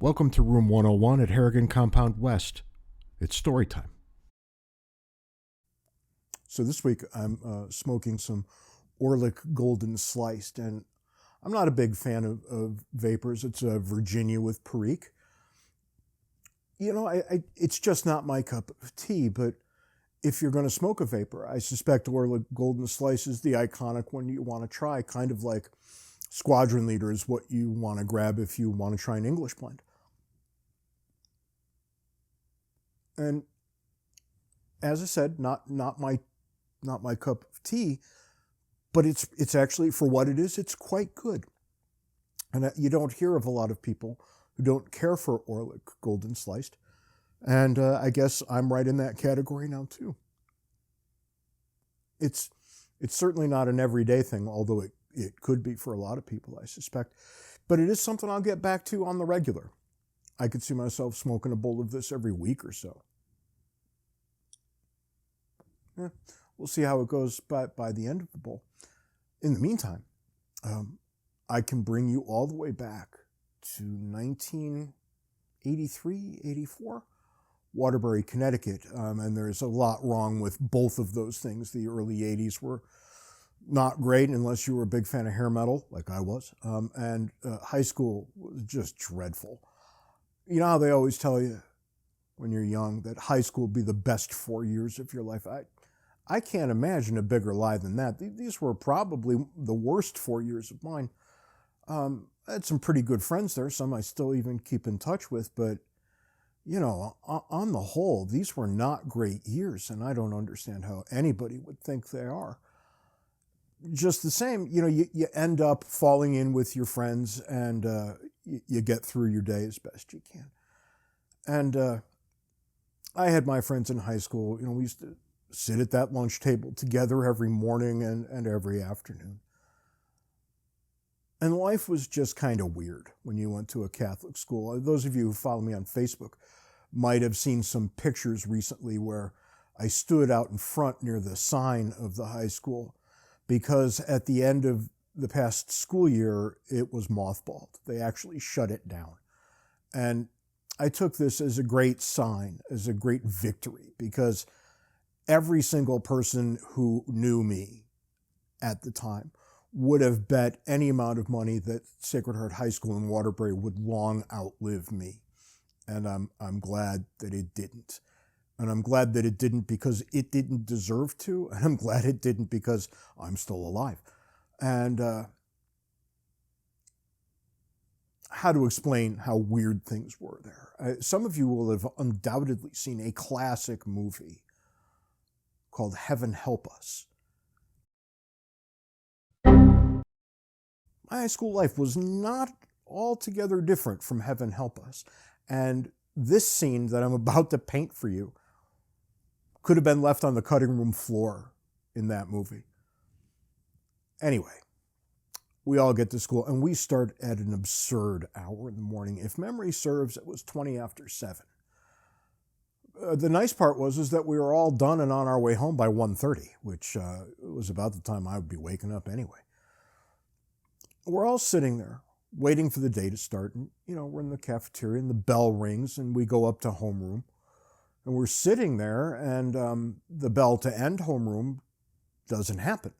Welcome to Room 101 at Harrigan Compound West. It's story time. So this week I'm smoking some Orlik Golden Sliced, and I'm not a big fan of vapors. It's a Virginia with Perique. You know, it's just not my cup of tea, but if you're going to smoke a vapor, I suspect Orlik Golden Slice is the iconic one you want to try, kind of like Squadron Leader is what you want to grab if you want to try an English blend. And as I said, not my cup of tea, but it's actually, for what it is, it's quite good. And you don't hear of a lot of people who don't care for Orlik Golden Sliced. And I guess I'm right in that category now too. It's certainly not an everyday thing, although it could be for a lot of people, I suspect. But it is something I'll get back to on the regular. I could see myself smoking a bowl of this every week or so. Yeah, we'll see how it goes by the end of the bowl. In the meantime, I can bring you all the way back to 1983, 84, Waterbury, Connecticut. And there's a lot wrong with both of those things. The early 80s were not great unless you were a big fan of hair metal, like I was. And high school was just dreadful. You know how they always tell you when you're young that high school will be the best 4 years of your life? I can't imagine a bigger lie than that. These were probably the worst 4 years of mine. I had some pretty good friends there, some I still even keep in touch with, but, you know, on the whole, these were not great years, and I don't understand how anybody would think they are. Just the same, you know, you end up falling in with your friends, and you get through your day as best you can. And I had my friends in high school. You know, we used to sit at that lunch table together every morning and every afternoon. And life was just kind of weird when you went to a Catholic school. Those of you who follow me on Facebook might have seen some pictures recently where I stood out in front near the sign of the high school because at the end of the past school year, it was mothballed. They actually shut it down. And I took this as a great sign, as a great victory, because every single person who knew me at the time would have bet any amount of money that Sacred Heart High School in Waterbury would long outlive me. And I'm glad that it didn't. And I'm glad that it didn't because it didn't deserve to. And I'm glad it didn't because I'm still alive. And how to explain how weird things were there. Some of you will have undoubtedly seen a classic movie called Heaven Help Us. My high school life was not altogether different from Heaven Help Us. And this scene that I'm about to paint for you could have been left on the cutting room floor in that movie. Anyway, we all get to school and we start at an absurd hour in the morning. If memory serves, it was 20 after 7. The nice part was that we were all done and on our way home by 1:30, which was about the time I would be waking up anyway. We're all sitting there waiting for the day to start. And, you know, we're in the cafeteria and the bell rings and we go up to homeroom. And we're sitting there and the bell to end homeroom doesn't happen.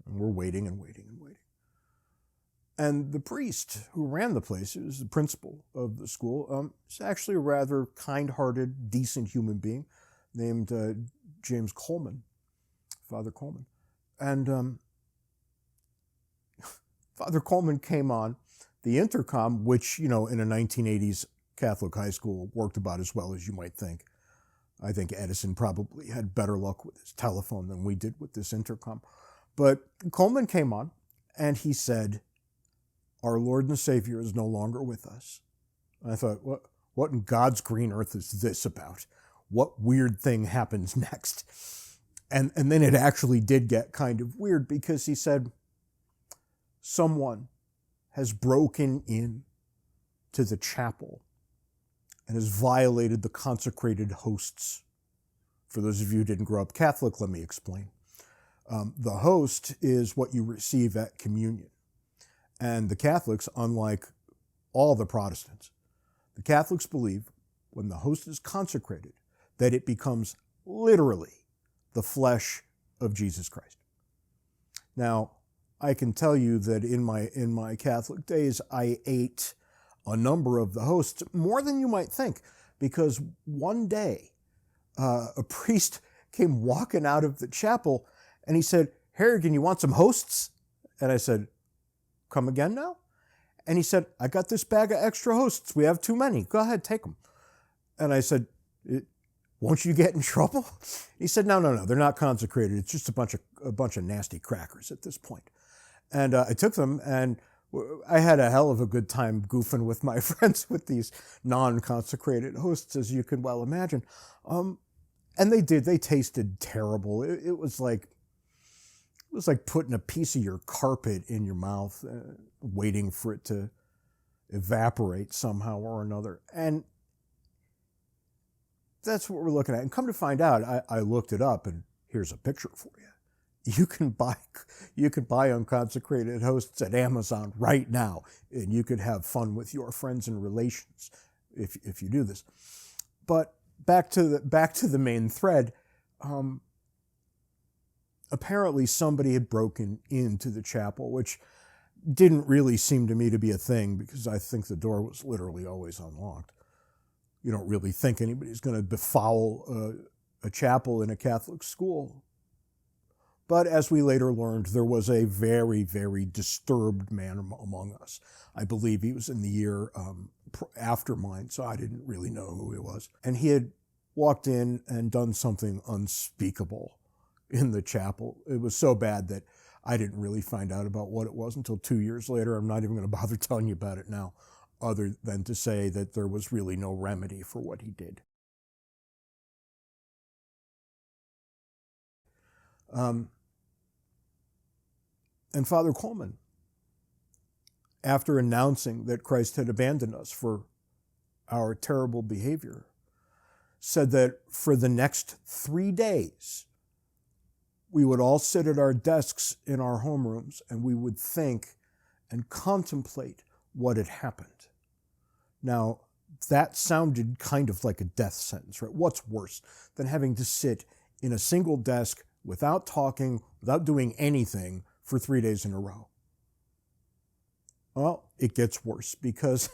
And we're waiting and waiting and waiting. And the priest who ran the place, who was the principal of the school, is actually a rather kind-hearted, decent human being named James Coleman, Father Coleman. And Father Coleman came on the intercom, which, you know, in a 1980s Catholic high school worked about as well as you might think. I think Edison probably had better luck with his telephone than we did with this intercom. But Coleman came on and he said, "Our Lord and Savior is no longer with us." And I thought, what in God's green earth is this about? What weird thing happens next? And then it actually did get kind of weird because he said, "Someone has broken in to the chapel and has violated the consecrated hosts." For those of you who didn't grow up Catholic, let me explain. The host is what you receive at communion. And the Catholics, unlike all the Protestants, The Catholics believe when the host is consecrated that it becomes literally the flesh of Jesus Christ. Now, I can tell you that in my Catholic days, I ate a number of the hosts, more than you might think, because one day a priest came walking out of the chapel and he said, "Harrigan, you want some hosts?" And I said, "Come again now?" And he said, "I got this bag of extra hosts. We have too many. Go ahead, take them." And I said, "Won't you get in trouble?" He said, No, they're not consecrated. It's just a bunch of nasty crackers at this point." And I took them, and I had a hell of a good time goofing with my friends with these non-consecrated hosts, as you can well imagine. And they did. They tasted terrible. It was like putting a piece of your carpet in your mouth, waiting for it to evaporate somehow or another. And that's what we're looking at. And come to find out, I looked it up, and here's a picture for you. You can buy unconsecrated hosts at Amazon right now, and you could have fun with your friends and relations if you do this. But back to the main thread. Apparently somebody had broken into the chapel, which didn't really seem to me to be a thing, because I think the door was literally always unlocked. You don't really think anybody's going to befoul a chapel in a Catholic school. But as we later learned, there was a very, very disturbed man among us. I believe he was in the year after mine, so I didn't really know who he was. And he had walked in and done something unspeakable in the chapel. It was so bad that I didn't really find out about what it was until 2 years later. I'm not even going to bother telling you about it now, other than to say that there was really no remedy for what he did. And Father Coleman, after announcing that Christ had abandoned us for our terrible behavior, said that for the next 3 days, we would all sit at our desks in our homerooms and we would think and contemplate what had happened. Now, that sounded kind of like a death sentence, right? What's worse than having to sit in a single desk without talking, without doing anything for 3 days in a row? Well, it gets worse, because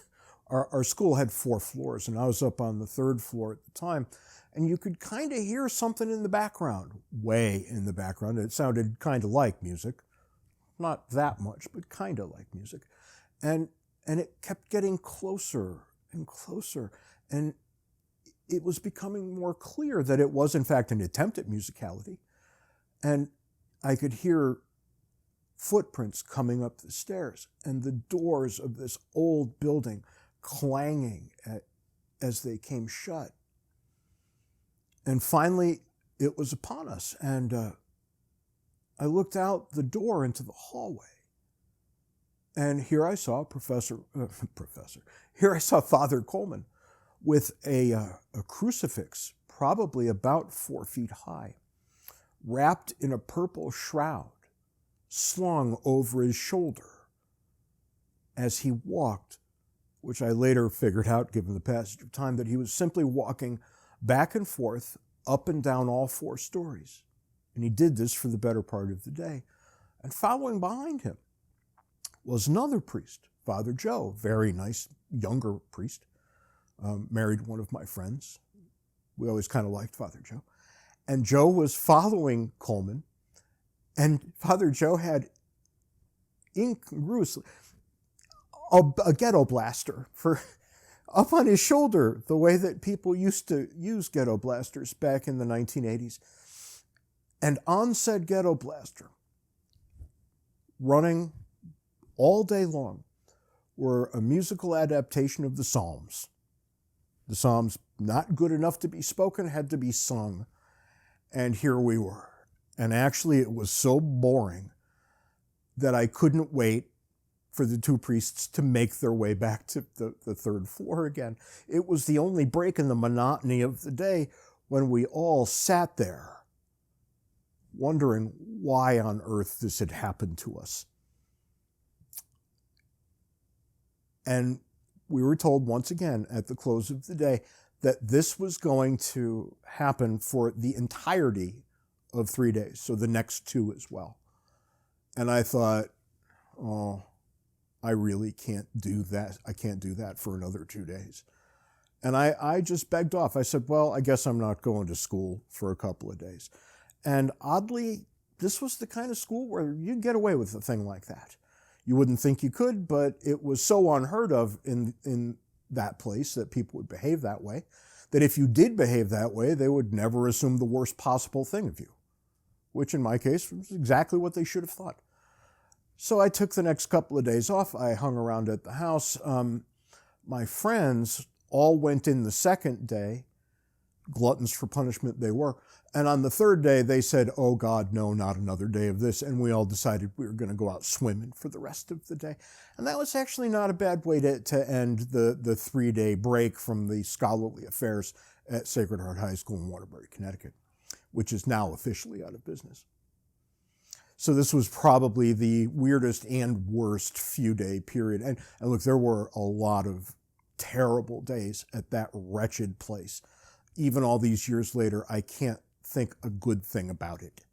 our school had 4 floors, and I was up on the 3rd floor at the time, and you could kind of hear something in the background, way in the background. It sounded kind of like music. Not that much, but kind of like music. And it kept getting closer and closer, and it was becoming more clear that it was, in fact, an attempt at musicality. And I could hear footprints coming up the stairs and the doors of this old building clanging as they came shut. And finally, it was upon us. And I looked out the door into the hallway. And here I saw here I saw Father Coleman with a crucifix, probably about 4 feet high, wrapped in a purple shroud, slung over his shoulder as he walked, which I later figured out, given the passage of time, that he was simply walking back and forth, up and down all 4 stories. And he did this for the better part of the day. And following behind him was another priest, Father Joe, very nice, younger priest, married one of my friends. We always kind of liked Father Joe. And Joe was following Coleman, and Father Joe had incongruously a ghetto blaster up on his shoulder, the way that people used to use ghetto blasters back in the 1980s. And on said ghetto blaster, running all day long, were a musical adaptation of the Psalms. The Psalms, not good enough to be spoken, had to be sung. And here we were. And actually, it was so boring that I couldn't wait for the 2 priests to make their way back to the 3rd floor again. It was the only break in the monotony of the day, when we all sat there wondering why on earth this had happened to us. And we were told once again at the close of the day that this was going to happen for the entirety of 3 days, so the next 2 as well. And I thought, oh, I really can't do that. I can't do that for another 2 days. And I just begged off. I said, well, I guess I'm not going to school for a couple of days. And oddly, this was the kind of school where you'd get away with a thing like that. You wouldn't think you could, but it was so unheard of in that place that people would behave that way, that if you did behave that way, they would never assume the worst possible thing of you, which in my case was exactly what they should have thought. So I took the next couple of days off. I hung around at the house. My friends all went in the second day, gluttons for punishment they were. And on the third day, they said, oh God, no, not another day of this. And we all decided we were going to go out swimming for the rest of the day. And that was actually not a bad way to end the 3-day break from the scholarly affairs at Sacred Heart High School in Waterbury, Connecticut, which is now officially out of business. So this was probably the weirdest and worst few-day period. And look, there were a lot of terrible days at that wretched place. Even all these years later, I can't think a good thing about it.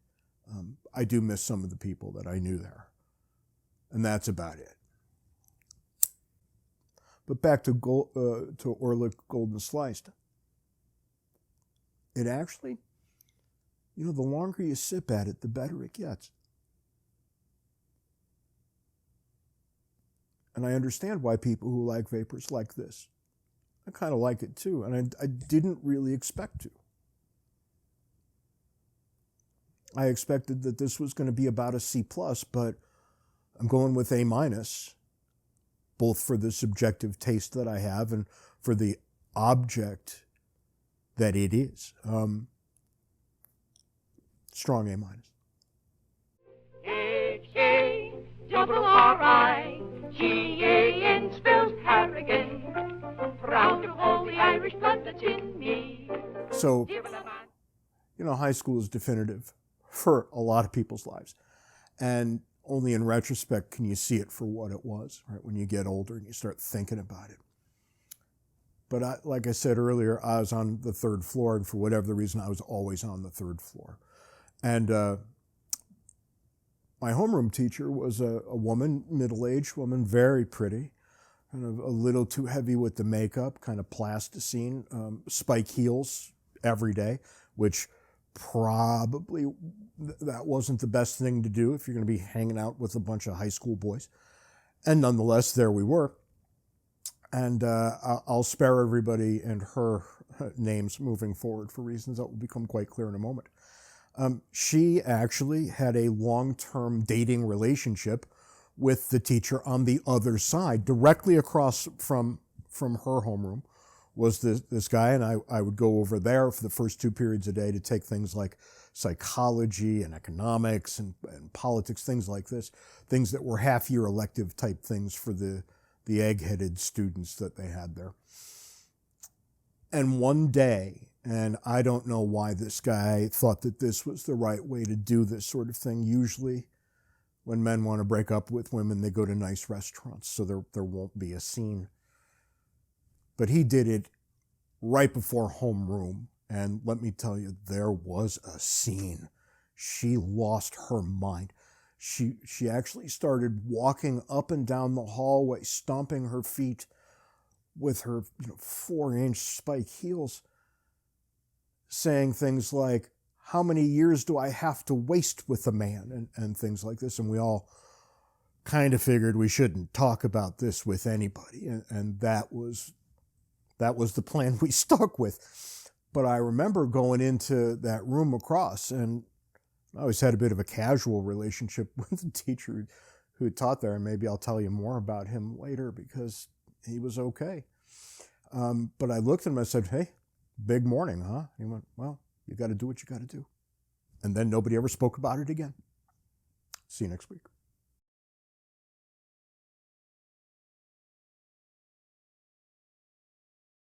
I do miss some of the people that I knew there. And that's about it. But back to Orlik Golden Sliced. It actually, the longer you sip at it, the better it gets. And I understand why people who like vapors like this. I kind of like it too, and I didn't really expect to. I expected that this was going to be about a C+, but I'm going with A-, both for the subjective taste that I have and for the object that it is. Strong A-. H-A-R-R-I-G-A-N spells Harrigan, proud of all the Irish blood that's in me. So, high school is definitive for a lot of people's lives. And only in retrospect can you see it for what it was, right? When you get older and you start thinking about it. But like I said earlier, I was on the 3rd floor, and for whatever the reason, I was always on the 3rd floor. And my homeroom teacher was a woman, middle-aged woman, very pretty, kind of a little too heavy with the makeup, kind of plasticine, spike heels every day, which probably that wasn't the best thing to do if you're going to be hanging out with a bunch of high school boys. And nonetheless, there we were. And I'll spare everybody and her names moving forward for reasons that will become quite clear in a moment. She actually had a long-term dating relationship with the teacher on the other side. Directly across from her homeroom was this guy, and I would go over there for the first 2 periods a day to take things like psychology and economics and politics, things like this, things that were half-year elective type things for the egg-headed students that they had there. And one day, and I don't know why this guy thought that this was the right way to do this sort of thing. Usually when men want to break up with women, they go to nice restaurants, so there won't be a scene. But he did it right before homeroom, and let me tell you, there was a scene. She lost her mind. She actually started walking up and down the hallway, stomping her feet with her 4-inch spike heels, saying things like, how many years do I have to waste with a man, and things like this. And we all kind of figured we shouldn't talk about this with anybody, and that was the plan we stuck with. But I remember going into that room across, and I always had a bit of a casual relationship with the teacher who taught there, and maybe I'll tell you more about him later because he was okay. But I looked at him and I said, hey, big morning, huh? He went, well, you got to do what you got to do. And then nobody ever spoke about it again. See you next week.